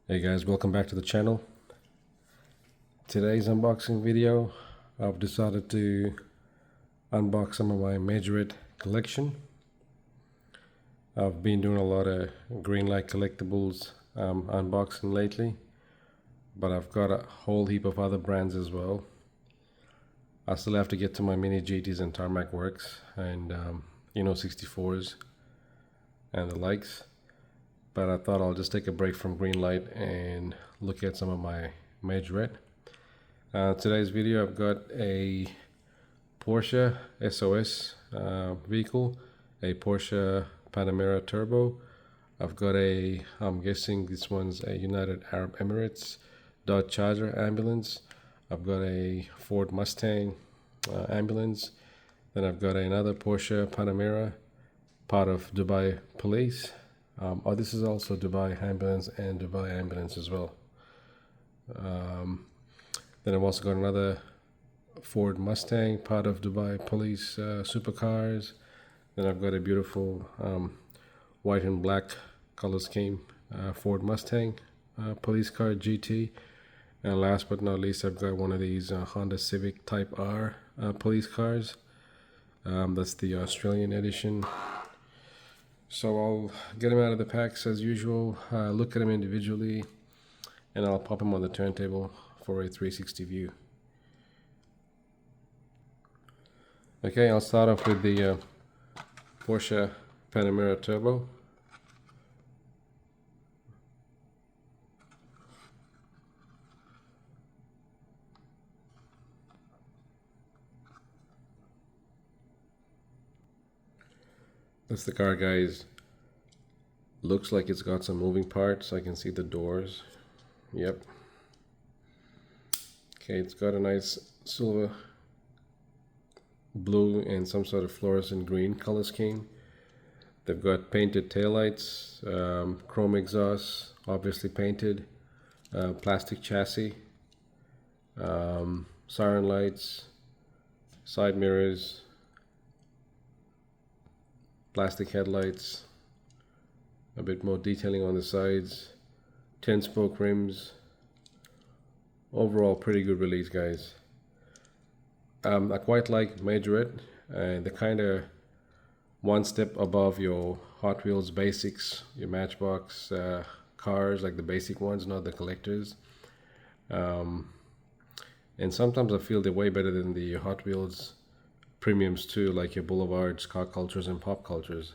Hey guys, welcome back to the channel. Today's unboxing video, I've decided to unbox some of my Majorette collection. I've been doing a lot of green light collectibles unboxing lately, but I've got a whole heap of other brands as well. I still have to get to my mini GTs and Tarmac Works and 64s and the likes. But I thought I'll just take a break from green light and look at some of my Majorette. Today's video, I've got a Porsche SOS vehicle, a Porsche Panamera Turbo. I've got I'm guessing this one's a United Arab Emirates Dodge Charger ambulance. I've got a Ford Mustang ambulance. Then I've got another Porsche Panamera, part of Dubai Police. This is also Dubai Ambulance and Dubai Ambulance as well. Then I've also got another Ford Mustang, part of Dubai Police supercars. Then I've got a beautiful white and black color scheme Ford Mustang police car GT. And last but not least, I've got one of these Honda Civic Type R police cars. That's the Australian edition. So I'll get them out of the packs as usual, look at them individually, and I'll pop them on the turntable for a 360 view. Okay, I'll start off with the Porsche Panamera Turbo. That's the car, guys. Looks like it's got some moving parts. I can see the doors. Yep. Okay, it's got a nice silver, blue, and some sort of fluorescent green color scheme. They've got painted taillights, chrome exhaust, obviously painted, plastic chassis, siren lights, side mirrors, plastic headlights, a bit more detailing on the sides, 10-spoke rims. Overall, pretty good release, guys. I quite like Majorette, and they're kind of one step above your Hot Wheels basics, your Matchbox cars, like the basic ones, not the collectors. And sometimes I feel they're way better than the Hot Wheels premiums too, like your Boulevards, Car Cultures, and Pop Cultures.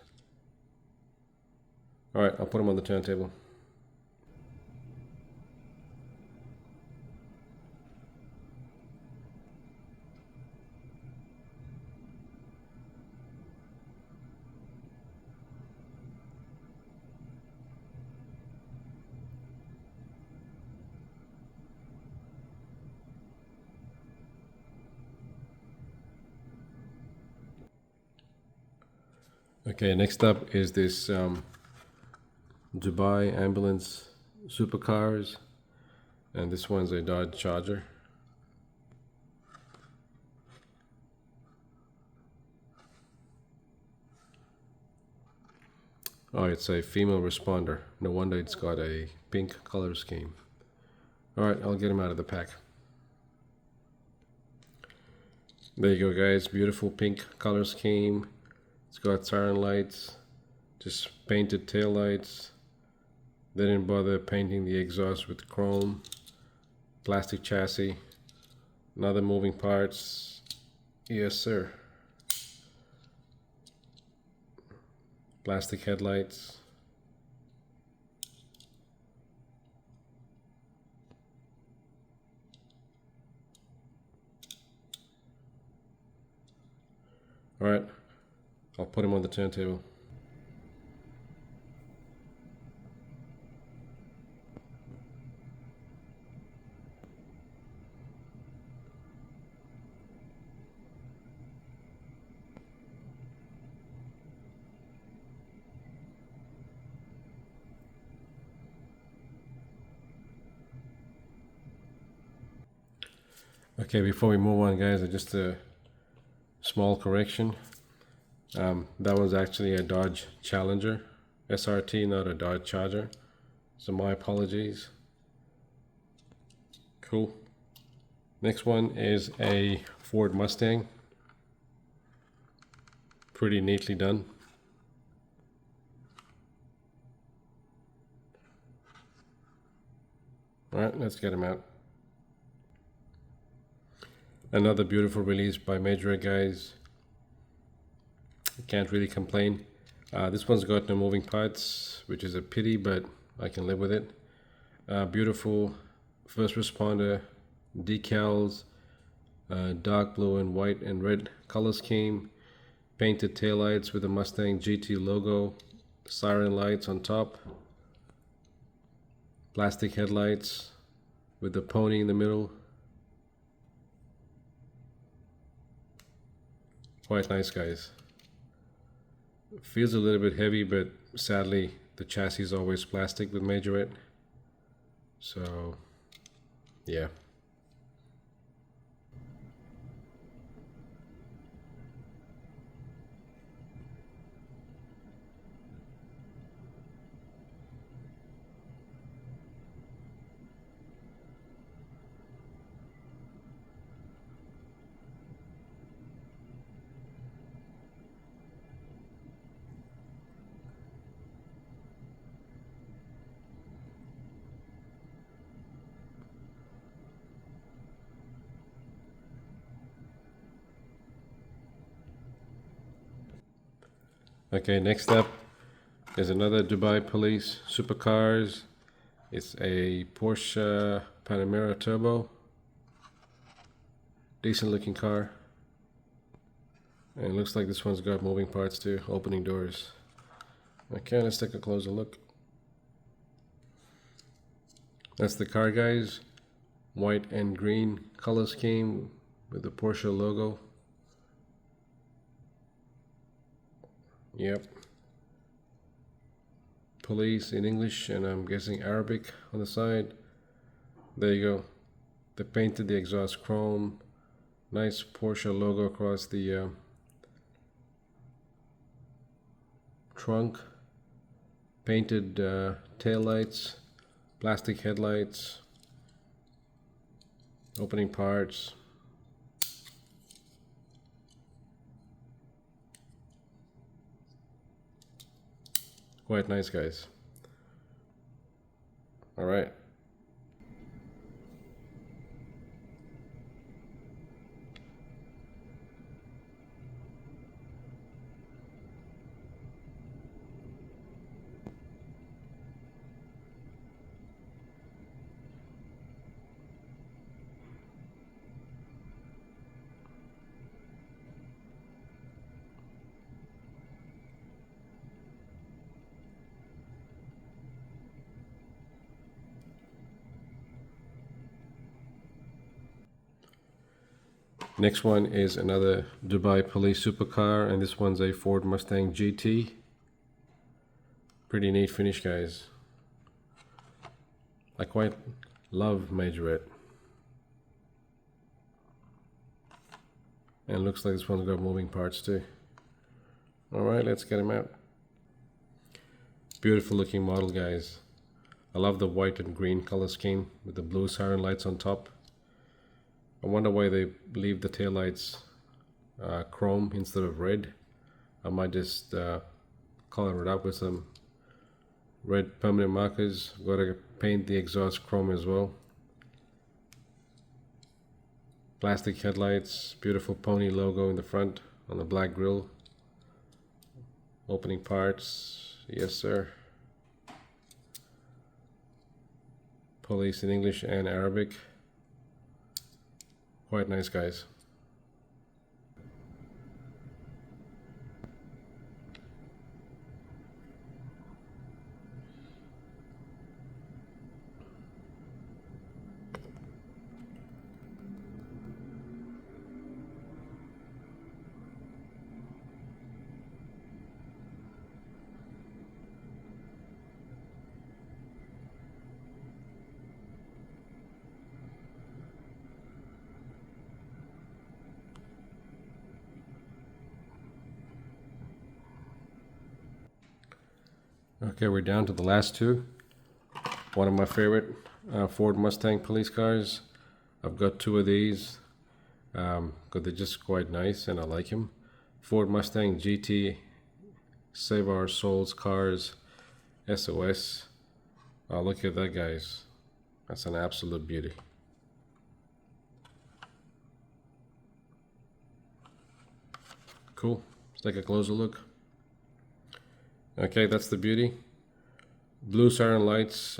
Alright, I'll put them on the turntable. Okay, next up is this Dubai Ambulance supercars, and this one's a Dodge Charger. Oh, it's a female responder. No wonder it's got a pink color scheme. Alright, I'll get them out of the pack. There you go, guys. Beautiful pink color scheme. It's got siren lights, just painted tail lights. They didn't bother painting the exhaust with chrome, plastic chassis, another moving parts. Yes, sir. Plastic headlights. All right, I'll put him on the turntable. Okay, before we move on, guys, just a small correction. That was actually a Dodge Challenger SRT, not a Dodge Charger. So my apologies. Cool. Next one is a Ford Mustang. Pretty neatly done. Alright, let's get him out. Another beautiful release by Majorette, guys. Can't really complain. This one's got no moving parts, which is a pity, but I can live with it. Beautiful first responder decals, dark blue and white and red color scheme, painted taillights with the Mustang GT logo, siren lights on top, plastic headlights with the pony in the middle. Quite nice, guys. Feels a little bit heavy, but sadly the chassis is always plastic with Majorette. So yeah. Okay, next up is another Dubai Police supercars. It's a Porsche Panamera Turbo. Decent looking car. And it looks like this one's got moving parts too, opening doors. Okay, let's take a closer look. That's the car, guys. White and green color scheme with the Porsche logo. Yep. Police in English and I'm guessing Arabic on the side. There you go. They painted the exhaust chrome. Nice Porsche logo across the trunk. Painted tail lights, plastic headlights, opening parts. Quite nice, guys. All right. Next one is another Dubai Police supercar, and this one's a Ford Mustang GT. Pretty neat finish, guys. I quite love Majorette. And looks like this one's got moving parts too. Alright, let's get him out. Beautiful looking model, guys. I love the white and green color scheme with the blue siren lights on top. I wonder why they leave the taillights chrome instead of red. I might just color it up with some red permanent markers. Got to paint the exhaust chrome as well. Plastic headlights, beautiful pony logo in the front on the black grille. Opening parts, yes sir. Police in English and Arabic. Quite nice, guys. Okay, we're down to the last two. One of my favorite Ford Mustang police cars. I've got two of these because they're just quite nice and I like them. Ford Mustang GT, Save Our Souls Cars, SOS. Oh, look at that, guys. That's an absolute beauty. Cool. Let's take a closer look. Okay, that's the beauty. Blue siren lights,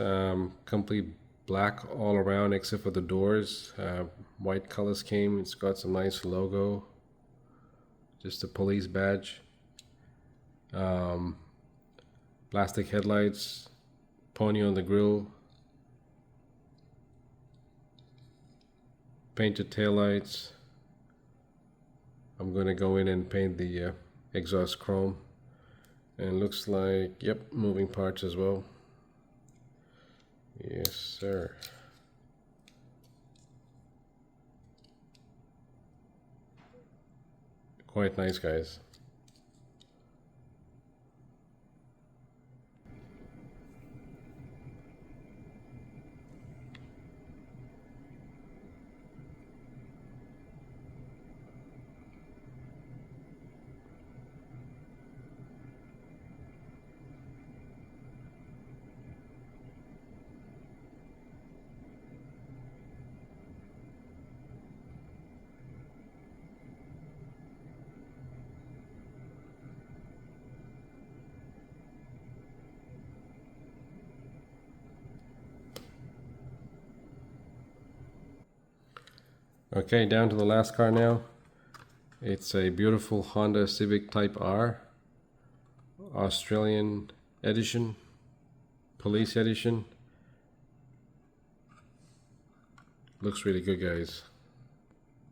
complete black all around except for the doors. White color scheme. It's got some nice logo. Just a police badge. Plastic headlights. Pony on the grill. Painted taillights. I'm gonna go in and paint the exhaust chrome. And looks like, yep, moving parts as well. Yes, sir. Quite nice, guys. Okay, down to the last car now. It's a beautiful Honda Civic Type R, Australian edition, police edition. Looks really good, guys.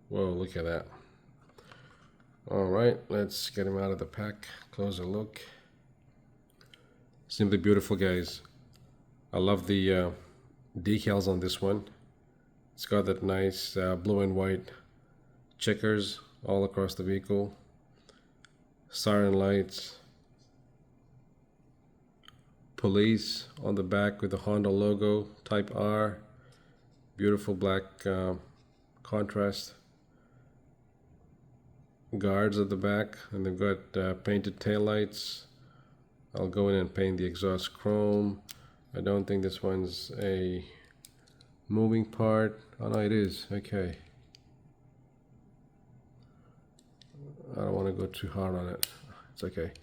Whoa, look at that. Alright, let's get him out of the pack. Closer look. Simply beautiful, guys. I love the decals on this one. It's got that nice blue and white checkers all across the vehicle. Siren lights. Police on the back with the Honda logo, Type R. Beautiful black contrast. Guards at the back, and they've got painted taillights. I'll go in and paint the exhaust chrome. I don't think this one's a moving part. Oh no, it is. Okay. I don't want to go too hard on it. It's okay.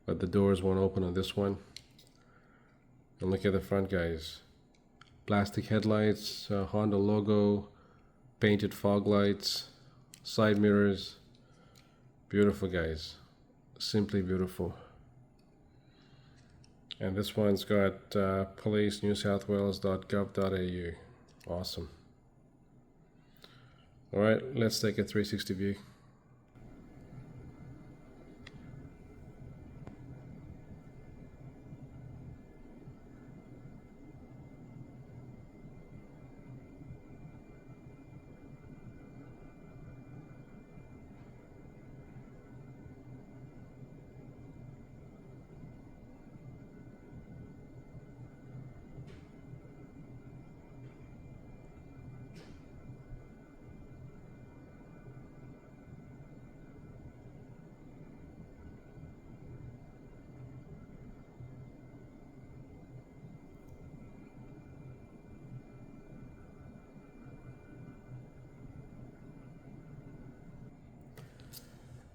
But the doors won't open on this one. And look at the front, guys. Plastic headlights, Honda logo, painted fog lights, side mirrors. Beautiful, guys. Simply beautiful. And this one's got policenewsouthwales.gov.au. Awesome. Alright, let's take a 360 view.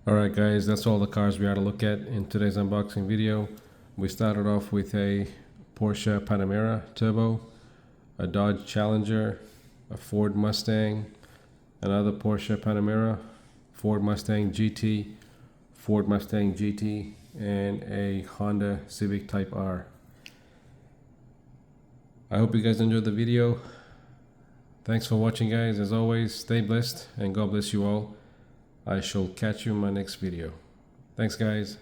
Alright guys, that's all the cars we had to look at in today's unboxing video. We started off with a Porsche Panamera Turbo, a Dodge Challenger, a Ford Mustang, another Porsche Panamera, Ford Mustang GT, Ford Mustang GT, and a Honda Civic Type R. I hope you guys enjoyed the video. Thanks for watching, guys. As always, stay blessed and God bless you all. I shall catch you in my next video. Thanks, guys.